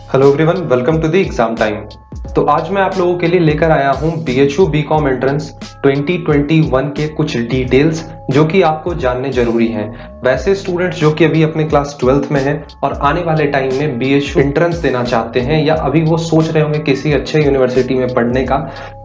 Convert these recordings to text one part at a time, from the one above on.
Hello everyone, welcome to the exam time. तो आज मैं आप लोगों के लिए लेकर आया हूं बीएचयू बीकॉम एंट्रेंस 2021 के कुछ डिटेल्स जो कि आपको जानने जरूरी हैं। वैसे स्टूडेंट्स जो कि अभी अपने क्लास 12th में हैं और आने वाले टाइम में बीएचयू एंट्रेंस देना चाहते हैं या अभी वो सोच रहे होंगे किसी अच्छे यूनिवर्सिटी में पढ़ने का,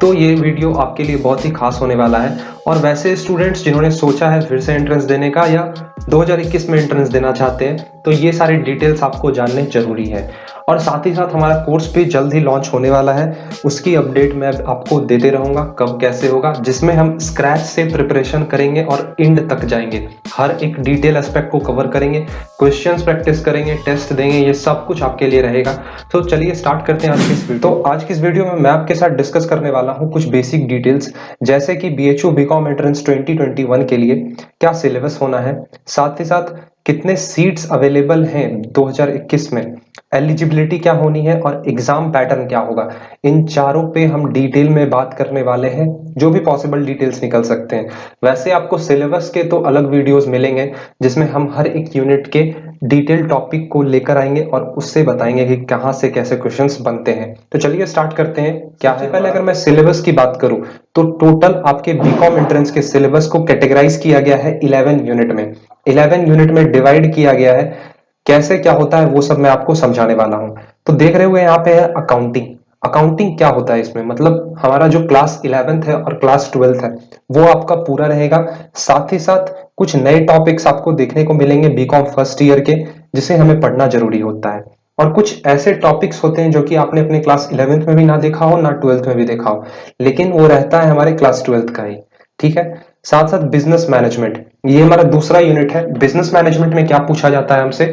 तो ये वीडियो आपके लिए बहुत ही खास होने वाला है। और वैसे स्टूडेंट्स जिन्होंने सोचा है फिर से एंट्रेंस देने का या 2021 में एंट्रेंस देना चाहते हैं, तो ये सारी डिटेल्स आपको जानने जरूरी है। और साथ ही साथ हमारा कोर्स भी जल्द ही लॉन्च होने वाला है, उसकी अपडेट मैं आपको देते रहूंगा कब कैसे होगा, जिसमें हम स्क्रैच से प्रिपरेशन करेंगे और एंड तक जाएंगे। हर एक डिटेल एस्पेक्ट को कवर करेंगे, क्वेश्चंस प्रैक्टिस करेंगे, टेस्ट देंगे, ये सब कुछ आपके लिए रहेगा। तो चलिए स्टार्ट करते हैं आज की इस वीडियो। तो आज की इस वीडियो में मैं आपके साथ डिस्कस करने वाला हूँ कुछ बेसिक डिटेल्स, जैसे कि बीएचयू बीकॉम एंट्रेंस 2021 के लिए क्या सिलेबस होना है, साथ ही साथ कितने सीट्स अवेलेबल हैं 2021 में, एलिजिबिलिटी क्या होनी है और एग्जाम पैटर्न क्या होगा। इन चारों पे हम डिटेल में बात करने वाले हैं, जो भी पॉसिबल डिटेल्स निकल सकते हैं। वैसे आपको सिलेबस के तो अलग वीडियोस मिलेंगे जिसमें हम हर एक यूनिट के डिटेल टॉपिक को लेकर आएंगे और उससे बताएंगे कि कहाँ से कैसे क्वेश्चंस बनते हैं। तो चलिए स्टार्ट करते हैं। क्या है, पहले अगर मैं सिलेबस की बात करूं तो टोटल आपके बीकॉम एंट्रेंस के सिलेबस को कैटेगराइज किया गया है 11 यूनिट में। 11 यूनिट में डिवाइड किया गया है। कैसे क्या होता है वो सब मैं आपको समझाने वाला हूं। तो देख रहे हुए यहाँ पे है अकाउंटिंग। अकाउंटिंग क्या होता है इसमें, मतलब हमारा जो क्लास 11th है और क्लास 12th है वो आपका पूरा रहेगा। साथ ही साथ कुछ नए टॉपिक्स आपको देखने को मिलेंगे बीकॉम फर्स्ट ईयर के, जिसे हमें पढ़ना जरूरी होता है। और कुछ ऐसे टॉपिक्स होते हैं जो कि आपने अपने क्लास 11th में भी ना देखा हो, ना 12th में भी देखा हो, लेकिन वो रहता है हमारे क्लास 12th का ही। ठीक है। साथ साथ बिजनेस मैनेजमेंट, ये हमारा दूसरा यूनिट है। बिजनेस मैनेजमेंट में क्या पूछा जाता है हमसे,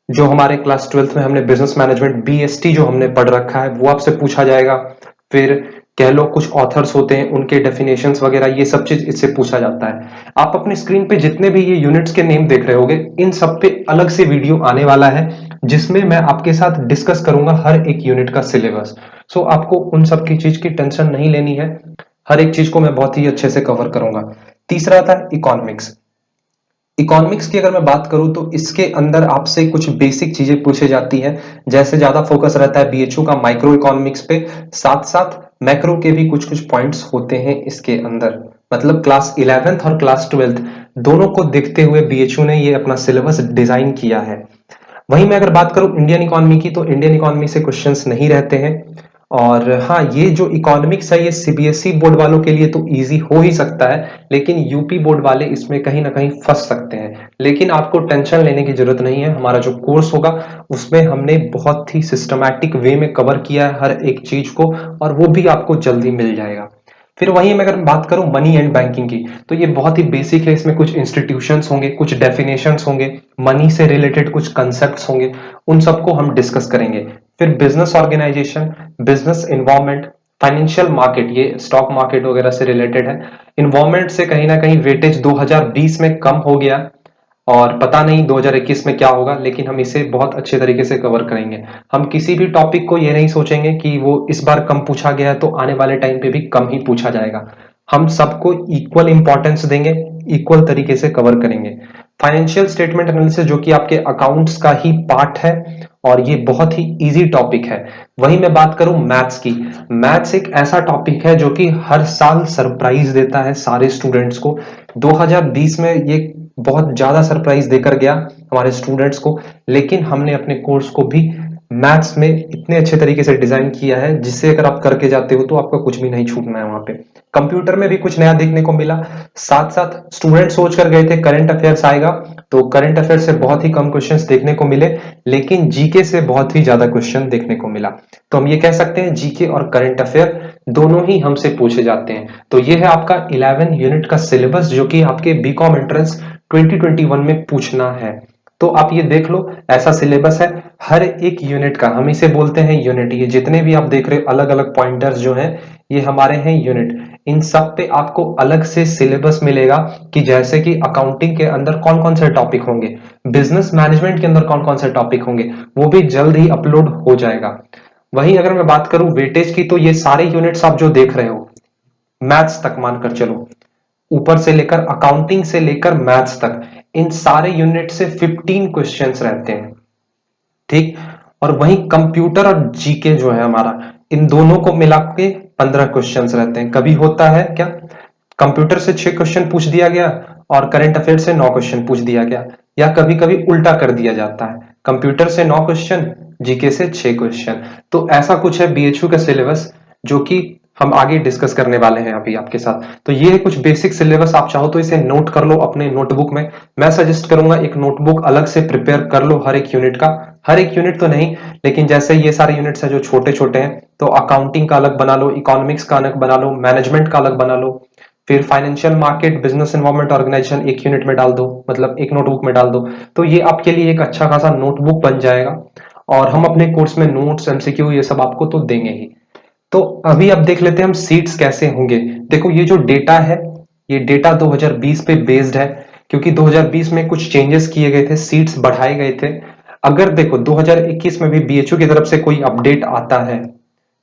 जो हमारे क्लास 12th में हमने बिजनेस मैनेजमेंट बीएसटी जो हमने पढ़ रखा है वो आपसे पूछा जाएगा। फिर कह लो कुछ ऑथर्स होते हैं, उनके डेफिनेशंस वगैरह, ये सब चीज इससे पूछा जाता है। आप अपनी स्क्रीन पे जितने भी ये यूनिट्स के नेम देख रहे होगे, इन सब पे अलग से वीडियो आने वाला है जिसमें मैं आपके साथ डिस्कस करूंगा हर एक यूनिट का सिलेबस। सो आपको उन सब की चीज की टेंशन नहीं लेनी है, हर एक चीज को मैं बहुत ही अच्छे से कवर करूंगा। तीसरा था इकोनॉमिक्स। इकोनॉमिक्स की अगर मैं बात करूं तो इसके अंदर आपसे कुछ बेसिक चीजें पूछी जाती हैं, जैसे ज्यादा फोकस रहता है बीएचयू का माइक्रो इकोनॉमिक्स पे, साथ साथ मैक्रो के भी कुछ कुछ पॉइंट्स होते हैं इसके अंदर। मतलब क्लास 11th और क्लास 12th दोनों को देखते हुए बीएचयू ने ये अपना सिलेबस डिजाइन किया है। वहीं मैं अगर बात करूं इंडियन इकोनॉमी की, तो इंडियन इकोनॉमी से क्वेश्चंस नहीं रहते हैं। और हाँ, ये जो इकोनॉमिक्स है ये सीबीएसई बोर्ड वालों के लिए तो इजी हो ही सकता है, लेकिन यूपी बोर्ड वाले इसमें कहीं ना कहीं फंस सकते हैं। लेकिन आपको टेंशन लेने की जरूरत नहीं है, हमारा जो कोर्स होगा उसमें हमने बहुत ही सिस्टमैटिक वे में कवर किया है हर एक चीज को, और वो भी आपको जल्दी मिल जाएगा। फिर वहीं मैं अगर बात करूं मनी एंड बैंकिंग की, तो ये बहुत ही बेसिक है। इसमें कुछ इंस्टीट्यूशंस होंगे, कुछ डेफिनेशंस होंगे, मनी से रिलेटेड कुछ कंसेप्ट्स होंगे, उन सबको हम डिस्कस करेंगे। फिर business organization, business environment, financial market, ये स्टॉक मार्केट वगैरह से रिलेटेड है। इन्वायरमेंट से कहीं ना कहीं वेटेज 2020 में कम हो गया और पता नहीं 2021 में क्या होगा, लेकिन हम इसे बहुत अच्छे तरीके से कवर करेंगे। हम किसी भी टॉपिक को ये नहीं सोचेंगे कि वो इस बार कम पूछा गया है तो आने वाले टाइम पे भी कम ही पूछा जाएगा। हम सबको इक्वल इंपॉर्टेंस देंगे, इक्वल तरीके से कवर करेंगे। फाइनेंशियल स्टेटमेंट एनालिसिस जो कि आपके अकाउंट्स का ही पार्ट है और ये बहुत ही इजी टॉपिक है। वहीं मैं बात करूं मैथ्स की, मैथ्स एक ऐसा टॉपिक है जो कि हर साल सरप्राइज देता है सारे स्टूडेंट्स को। 2020 में ये बहुत ज्यादा सरप्राइज देकर गया हमारे स्टूडेंट्स को, लेकिन हमने अपने कोर्स को भी मैथ्स में इतने अच्छे तरीके से डिजाइन किया है जिससे अगर आप करके जाते हो तो आपका कुछ भी नहीं छूटना है वहां पे। कंप्यूटर में भी कुछ नया देखने को मिला। साथ साथ स्टूडेंट सोच कर गए थे करंट अफेयर्स आएगा, तो करंट अफेयर से बहुत ही कम क्वेश्चंस देखने को मिले, लेकिन जीके से बहुत ही ज्यादा क्वेश्चन देखने को मिला। तो हम ये कह सकते हैं जीके और करंट अफेयर दोनों ही हमसे पूछे जाते हैं। तो ये है आपका 11 यूनिट का सिलेबस जो कि आपके बीकॉम एंट्रेंस 2021 में पूछना है। तो आप ये देख लो, ऐसा सिलेबस है। हर एक यूनिट का, हम इसे बोलते हैं यूनिट, ये जितने भी आप देख रहे हो अलग अलग पॉइंटर्स जो हैं ये हमारे हैं यूनिट। इन सब पे आपको अलग से सिलेबस मिलेगा कि जैसे कि अकाउंटिंग के अंदर कौन कौन से टॉपिक होंगे, बिजनेस मैनेजमेंट के अंदर कौन कौन से टॉपिक होंगे, वो भी जल्द ही अपलोड हो जाएगा। वहीं अगर मैं बात करूं वेटेज की, तो ये सारे यूनिट्स आप जो देख रहे हो मैथ्स तक मानकर चलो, ऊपर से लेकर अकाउंटिंग से लेकर मैथ्स तक, इन सारे यूनिट से 15 क्वेश्चंस रहते हैं। ठीक। और वहीं कंप्यूटर और जीके जो है हमारा, इन दोनों को मिला के 15 क्वेश्चंस रहते हैं। कभी होता है क्या, कंप्यूटर से 6 क्वेश्चन पूछ दिया गया और करंट अफेयर से 9 क्वेश्चन पूछ दिया गया, या कभी कभी उल्टा कर दिया जाता है, कंप्यूटर से 9 क्वेश्चन, जीके से 6 क्वेश्चन। तो ऐसा कुछ है बीएचयू का सिलेबस, जो कि हम आगे डिस्कस करने वाले हैं अभी आपके साथ। तो ये है कुछ बेसिक सिलेबस, आप चाहो तो इसे नोट कर लो अपने नोटबुक में। मैं सजेस्ट करूंगा एक नोटबुक अलग से प्रिपेयर कर लो हर एक यूनिट का, हर एक यूनिट तो नहीं, लेकिन जैसे ये सारे यूनिट्स हैं जो छोटे छोटे हैं, तो अकाउंटिंग का अलग बना लो, इकोनॉमिक्स का अलग बना लो, मैनेजमेंट का अलग बना लो, फिर financial market, business environment, organization एक यूनिट में डाल दो, मतलब एक नोटबुक में डाल दो। तो ये आपके लिए एक अच्छा खासा नोटबुक बन जाएगा। और हम अपने कोर्स में नोट्स, एमसीक्यू ये सब आपको तो देंगे ही। तो अभी अब देख लेते हैं हम सीट्स कैसे होंगे। देखो ये जो डेटा है, ये डेटा 2020 पे बेस्ड है, क्योंकि 2020 में कुछ चेंजेस किए गए थे, सीट्स बढ़ाए गए थे। अगर देखो 2021 में भी बीएचयू की तरफ से कोई अपडेट आता है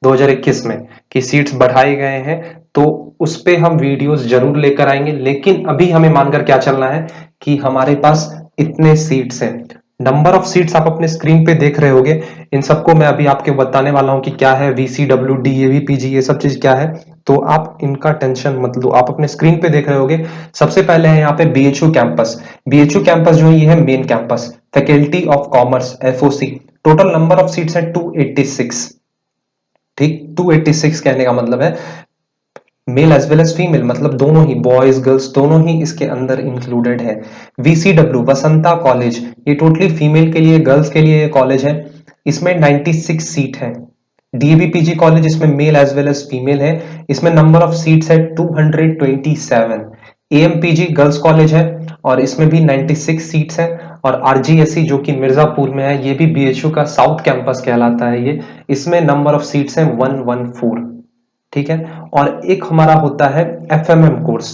2021 में कि सीट्स बढ़ाए गए हैं, तो उस पे हम वीडियोस जरूर लेकर आएंगे। लेकिन अभी हमें मानकर क्या चलना है कि हमारे पास इतने सीट्स हैं। नंबर ऑफ सीट्स आप अपने स्क्रीन पे देख रहे होगे, इन सबको मैं अभी आपके बताने वाला हूं कि क्या है, वीसीडब्ल्यू, डीएवी, पीजी, ये सब चीज क्या है। तो आप इनका टेंशन मत लो, आप अपने स्क्रीन पे देख रहे होगे। सबसे पहले है यहाँ पे बीएचयू कैंपस। बीएचयू कैंपस जो है ये है main campus, faculty of commerce, FOC. Total number of seats है 286। ठीक, 286 कहने का मतलब है male as well as female, मतलब दोनों ही, बॉयज गर्ल्स दोनों ही इसके अंदर इंक्लूडेड है। वीसीडब्ल्यू वसंता कॉलेज, ये टोटली फीमेल के लिए, गर्ल्स के लिए ये कॉलेज है, इसमें 96 सीट है। डीएवी पीजी कॉलेज, इसमें male as well as female है, इसमें नंबर ऑफ सीट्स है 227। एएमपीजी गर्ल्स कॉलेज है और इसमें भी 96 सीट्स है। और आरजीएससी जो कि मिर्जापुर में है, ये भी बीएचयू का साउथ कैंपस कहलाता है ये, इसमें नंबर ऑफ सीट्स है 114। ठीक है। और एक हमारा होता है एफएमएम कोर्स।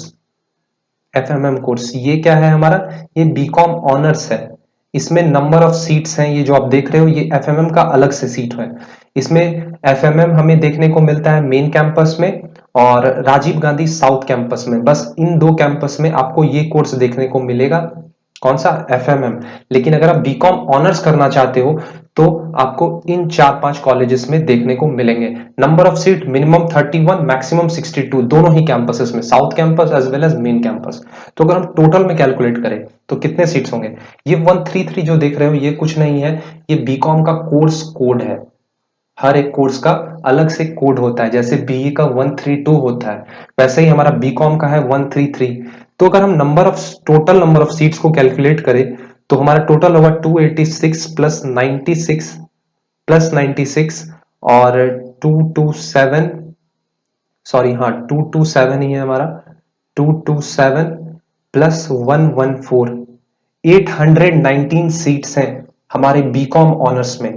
एफएमएम कोर्स ये क्या है हमारा, ये बीकॉम ऑनर्स है। इसमें नंबर ऑफ सीट्स हैं, ये जो आप देख रहे हो ये एफएमएम का अलग से सीट है। इसमें एफएमएम हमें देखने को मिलता है मेन कैंपस में और राजीव गांधी साउथ कैंपस में। बस इन दो कैंपस में आपको ये कोर्स देखने को मिलेगा, कौन सा, एफएमएम। लेकिन अगर आप बीकॉम ऑनर्स करना चाहते हो तो आपको इन 4-5 कॉलेजेस में देखने को मिलेंगे। Number of seat minimum 31, maximum 62, दोनों ही कैंपसेस में, south campus as well as main campus. तो अगर हम टोटल में कैलकुलेट करें तो कितने सीट्स होंगे, ये 133 जो देख रहे हो ये कुछ नहीं है, ये बीकॉम का कोर्स कोड है। हर एक कोर्स का अलग से कोड होता है, जैसे बीई का 132 होता है, वैसे ही हमारा बीकॉम का है 133। तो अगर हम टोटल नंबर ऑफ सीट्स को कैलकुलेट करें तो हमारा टोटल होगा 286 प्लस 96 प्लस 96 और 227, सॉरी हाँ 227 ही है हमारा, 227 प्लस 114, 819 सीट्स हैं हमारे बीकॉम ऑनर्स में।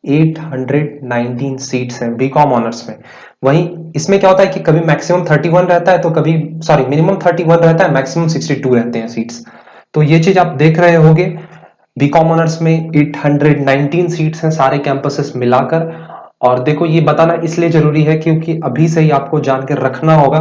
819 सीट्स हैं बीकॉम ऑनर्स में। वहीं इसमें क्या होता है कि कभी मैक्सिमम 31 रहता है, तो कभी, सॉरी, मिनिमम 31 रहता है, मैक्सिमम 62 रहते हैं सीट्स। तो ये चीज आप देख रहे होगे, बीकॉम ऑनर्स में 819 सीट्स हैं सारे कैंपसेस मिलाकर। और देखो ये बताना इसलिए जरूरी है क्योंकि अभी से ही आपको जान के रखना होगा,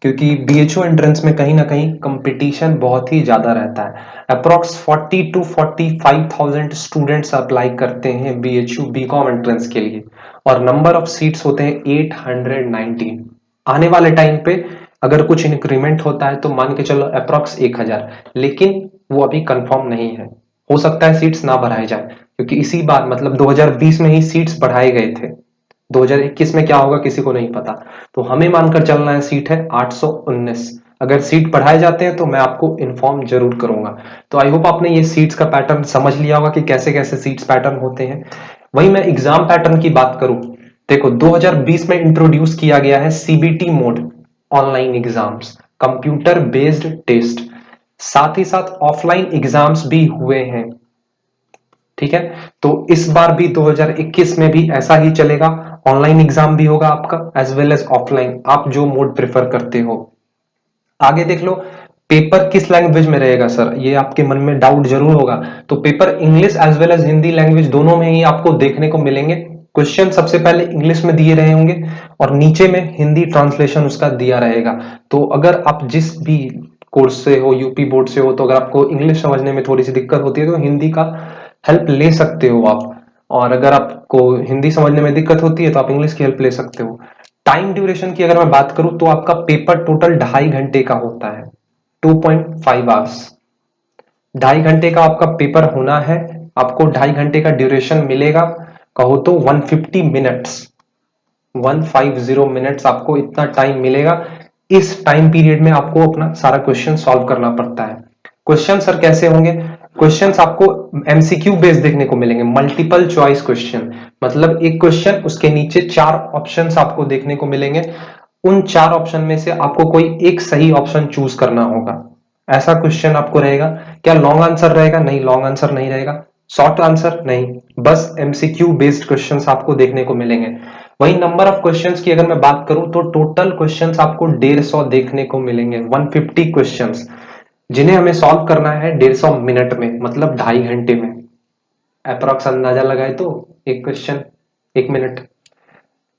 क्योंकि बीएचयू एंट्रेंस में कहीं ना कहीं कंपटीशन बहुत ही ज्यादा रहता है। अप्रोक्स 40 to 45,000 स्टूडेंट्स अप्लाई करते हैं बीएचयू बीकॉम एंट्रेंस के लिए, और नंबर ऑफ सीट्स होते हैं 819। आने वाले टाइम पे अगर कुछ इंक्रीमेंट होता है तो मान के चलो अप्रोक्स 1000, लेकिन वो अभी कंफर्म नहीं है, हो सकता है सीट्स ना बढ़ाए जाए, क्योंकि इसी बार मतलब 2020 में ही सीट्स बढ़ाए गए थे। 2021 में क्या होगा किसी को नहीं पता। तो हमें मानकर चलना है सीट है 819। अगर सीट बढ़ाए जाते हैं तो मैं आपको इन्फॉर्म जरूर करूंगा। तो आई होप आपने ये सीट्स का पैटर्न समझ लिया होगा कि कैसे कैसे सीट्स पैटर्न होते हैं। वहीं मैं एग्जाम पैटर्न की बात करूं, देखो 2020 में इंट्रोड्यूस किया गया है CBT mode, online exams, computer based test, साथ ही साथ ऑफलाइन एग्जाम्स भी हुए हैं। ठीक है, तो इस बार भी 2021 में भी ऐसा ही चलेगा, ऑनलाइन एग्जाम भी होगा आपका एज वेल एज ऑफलाइन, आप जो मोड प्रेफर करते हो। आगे देख लो, पेपर किस लैंग्वेज में रहेगा सर, ये आपके मन में डाउट जरूर होगा। तो paper English as well as Hindi language दोनों में ही आपको देखने को मिलेंगे। क्वेश्चन सबसे पहले इंग्लिश में दिए रहे होंगे और नीचे में हिंदी ट्रांसलेशन उसका दिया रहेगा। तो अगर आप जिस भी कोर्स से हो, यूपी बोर्ड से हो, तो अगर आपको इंग्लिश समझने में थोड़ी सी दिक्कत होती है तो हिंदी का हेल्प ले सकते हो आप। और अगर आपको हिंदी समझने में दिक्कत होती है तो आप इंग्लिश की हेल्प ले सकते हो। टाइम ड्यूरेशन की अगर मैं बात करूं तो आपका पेपर टोटल 2.5 घंटे का होता है, 2.5 आवर्स। 2.5 घंटे का आपका पेपर होना है, आपको 2.5 घंटे का ड्यूरेशन मिलेगा, कहो तो 150 मिनट्स, 150 मिनट्स आपको इतना टाइम मिलेगा। इस टाइम पीरियड में आपको अपना सारा क्वेश्चन सॉल्व करना पड़ता है। क्वेश्चन सर कैसे होंगे? क्वेश्चंस आपको एमसीक्यू बेस्ड देखने को मिलेंगे, मल्टीपल चॉइस क्वेश्चन, मतलब एक क्वेश्चन उसके नीचे 4 ऑप्शंस आपको देखने को मिलेंगे। उन 4 ऑप्शन में से आपको कोई एक सही ऑप्शन चूज करना होगा, ऐसा क्वेश्चन आपको रहेगा। क्या लॉन्ग आंसर रहेगा? नहीं, लॉन्ग आंसर नहीं रहेगा। शॉर्ट आंसर नहीं, बस एमसीक्यू बेस्ड क्वेश्चंस आपको देखने को मिलेंगे। वही नंबर ऑफ क्वेश्चंस की अगर मैं बात करूं तो टोटल क्वेश्चंस आपको 150 देखने को मिलेंगे, 150 क्वेश्चंस, जिन्हें हमें सॉल्व करना है 150 मिनट में, मतलब 2.5 घंटे में। अप्रॉक्स अंदाजा लगाए तो एक क्वेश्चन 1 मिनट।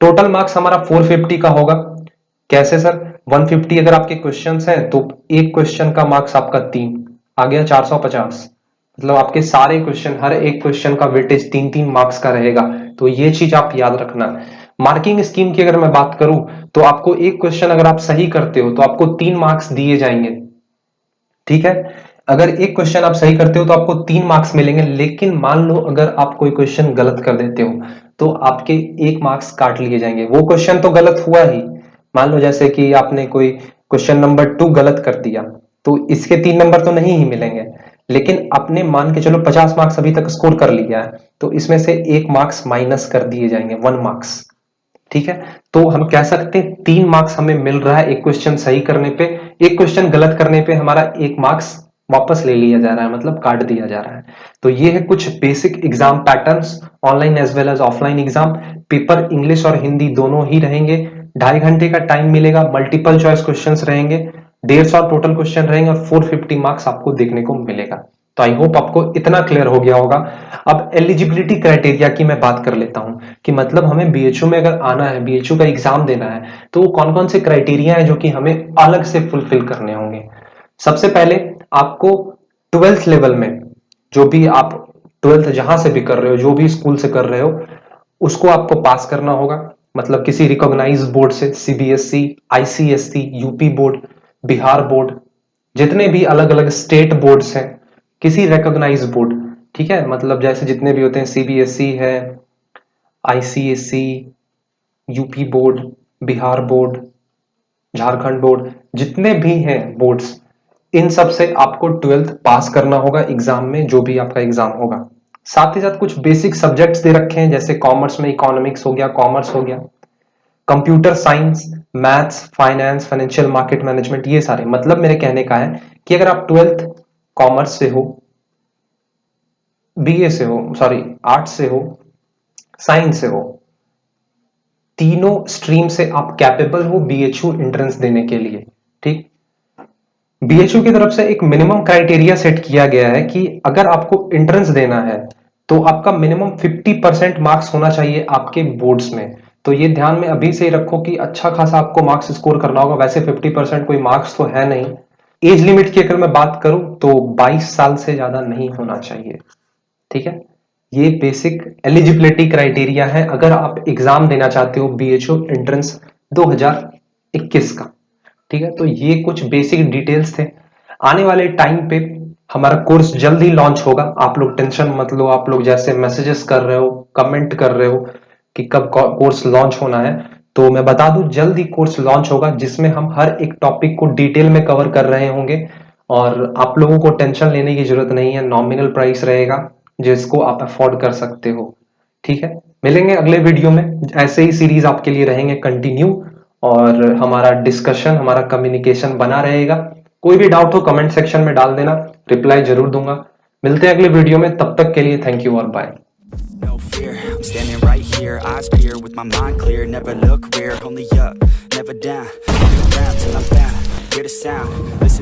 टोटल मार्क्स हमारा 450 का होगा। कैसे सर? 150 अगर आपके क्वेश्चंस हैं तो एक क्वेश्चन का मार्क्स आपका 3 आ गया, 450। मतलब आपके सारे क्वेश्चन, हर एक क्वेश्चन का वेटेज 3-3 मार्क्स का रहेगा। तो ये चीज आप याद रखना। मार्किंग स्कीम की अगर मैं बात करूं तो आपको एक क्वेश्चन अगर आप सही करते हो तो आपको 3 मार्क्स दिए जाएंगे, ठीक है। अगर एक क्वेश्चन आप सही करते हो तो आपको 3 मार्क्स मिलेंगे, लेकिन मान लो अगर आप कोई क्वेश्चन गलत कर देते हो तो आपके 1 मार्क्स काट लिए जाएंगे। वो क्वेश्चन तो गलत हुआ ही, मान लो जैसे कि आपने कोई क्वेश्चन नंबर 2 गलत कर दिया तो इसके 3 नंबर तो नहीं ही मिलेंगे, लेकिन आपने मान के चलो 50 मार्क्स अभी तक स्कोर कर लिया है तो इसमें से 1 मार्क्स माइनस कर दिए जाएंगे, 1 मार्क्स, ठीक है। तो हम कह सकते हैं 3 मार्क्स हमें मिल रहा है एक क्वेश्चन सही करने पे, एक क्वेश्चन गलत करने पे हमारा 1 मार्क्स वापस ले लिया जा रहा है, मतलब काट दिया जा रहा है। तो ये है कुछ basic exam patterns, online as well as offline exam. Paper English और हिंदी दोनों ही रहेंगे, 2.5 घंटे का टाइम मिलेगा, मल्टीपल चॉइस क्वेश्चंस रहेंगे, 150 टोटल क्वेश्चन रहेंगे और 450 मार्क्स आपको देखने को मिलेगा। तो आई होप आपको इतना क्लियर हो गया होगा। अब एलिजिबिलिटी क्राइटेरिया की मैं बात कर लेता हूं कि मतलब हमें बीएचयू में अगर आना है, बीएचयू का एग्जाम देना है, तो कौन कौन से क्राइटेरिया है जो कि हमें अलग से फुलफिल करने होंगे। सबसे पहले आपको 12th लेवल में, जो भी आप 12th जहां से भी कर रहे हो, जो भी स्कूल से कर रहे हो, उसको आपको पास करना होगा, मतलब किसी रिकॉग्नाइज बोर्ड से, CBSE, ICSE, UP board, Bihar board, जितने भी अलग अलग स्टेट बोर्ड्स हैं, किसी रिकॉग्नाइज बोर्ड, ठीक है। मतलब जैसे जितने भी होते हैं, सीबीएसई है, ICSE, UP board, Bihar board, Jharkhand board, जितने भी हैं बोर्ड्स, इन सब से आपको 12th पास करना होगा एग्जाम में, जो भी आपका एग्जाम होगा। साथ ही साथ कुछ बेसिक सब्जेक्ट्स दे रखे हैं, जैसे कॉमर्स में इकोनॉमिक्स हो गया, कॉमर्स हो गया, computer science, maths, finance, financial market management, ये सारे। मतलब मेरे कहने का है कि अगर आप 12th कॉमर्स से हो, बीए से हो, सॉरी आर्ट्स से हो, साइंस से हो, तीनों स्ट्रीम से आप कैपेबल हो बीएचयू एंट्रेंस देने के लिए, ठीक। बीएचयू की तरफ से एक मिनिमम क्राइटेरिया सेट किया गया है कि अगर आपको एंट्रेंस देना है तो आपका मिनिमम 50% मार्क्स होना चाहिए आपके बोर्ड्स में। तो ये ध्यान में अभी से ही रखो कि अच्छा खासा आपको मार्क्स स्कोर करना होगा। वैसे 50% कोई मार्क्स तो है नहीं। एज लिमिट की अगर मैं बात करूं तो 22 साल से ज्यादा नहीं होना चाहिए, ठीक है। ये बेसिक एलिजिबिलिटी क्राइटेरिया है अगर आप एग्जाम देना चाहते हो बीएचयू एंट्रेंस 2021 का, ठीक है। तो ये कुछ बेसिक डिटेल्स थे। आने वाले टाइम पे हमारा कोर्स जल्द ही लॉन्च होगा, आप लोग टेंशन मत लो। आप लोग जैसे मैसेजेस कर रहे हो, कमेंट कर रहे हो कि कब कोर्स लॉन्च होना है, तो मैं बता दूं जल्द ही कोर्स लॉन्च होगा, जिसमें हम हर एक टॉपिक को डिटेल में कवर कर रहे होंगे। और आप लोगों को टेंशन लेने की जरूरत नहीं है, नॉमिनल प्राइस रहेगा जिसको आप अफोर्ड कर सकते हो, ठीक है। मिलेंगे अगले वीडियो में, ऐसे ही सीरीज आपके लिए रहेंगे कंटिन्यू, और हमारा डिस्कशन, हमारा कम्युनिकेशन बना रहेगा। कोई भी डाउट हो कमेंट सेक्शन में डाल देना, रिप्लाई जरूर दूंगा। मिलते हैं अगले वीडियो में, तब तक के लिए थैंक यू और bye. No fear, I'm standing right here, eyes peer with my mind clear, never look rear, only up, never down, look around till I'm found, hear the sound, listen